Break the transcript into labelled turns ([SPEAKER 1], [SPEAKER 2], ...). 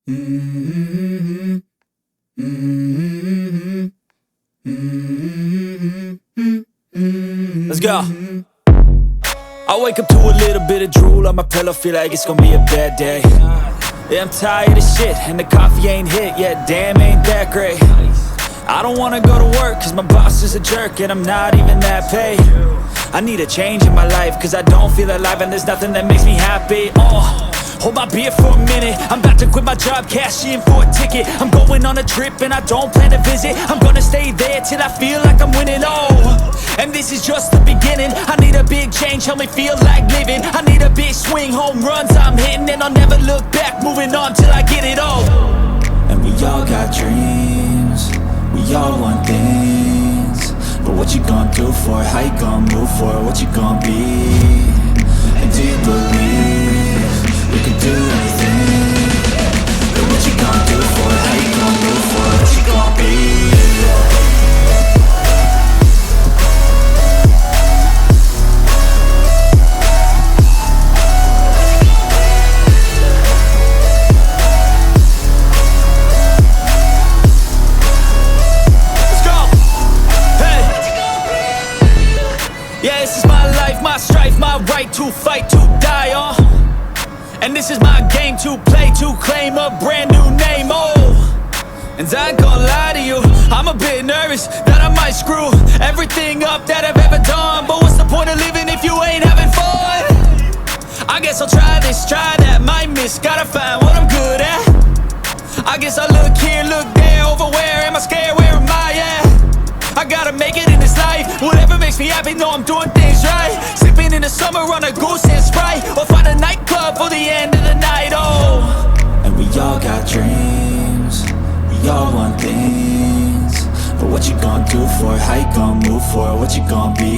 [SPEAKER 1] Mm-hmm. Mm-hmm. Mm-hmm. Let's go. I wake up to a little bit of drool on my pillow, feel like it's gonna be a bad day. Yeah, I'm tired of shit, and the coffee ain't hit yet, damn, ain't that great. I don't wanna go to work, cause my boss is a jerk, and I'm not even that paid. I need a change in my life, cause I don't feel alive, and there's nothing that makes me happy. Hold my beer for a minute, I'm about to quit my job, cash in for a ticket. I'm going on a trip and I don't plan to visit. I'm gonna stay there till I feel like I'm winning, and this is just the beginning. I need a big change, help me feel like living. I need a big swing, home runs I'm hitting, and I'll never look back, moving on till I get it all. And we all got dreams, we all want things, but what you gonna do for it? How you gonna move for it? What you gonna be? And do you believe you can do anything? But what you gonna do for it? How you gonna move for it? What you gonna be? Yeah, this is my life, my strife, my right to fight, to die, and this is my game to play, to claim a brand new name, and I ain't gonna lie to you, I'm a bit nervous that I might screw everything up that I've ever done. But what's the point of living if you ain't having fun? I guess I'll try this, try that, might miss, gotta find what I'm good at. I guess I look here, look there, over where am I scared, where am I at? I gotta make it in this life, whatever makes me happy, know I'm doing things right. Sipping in the summer on a goose and Sprite, or find a nightclub for the end of the night, And we all got dreams, we all want things, but what you gonna do for it? How you gonna move for it? What you gonna be?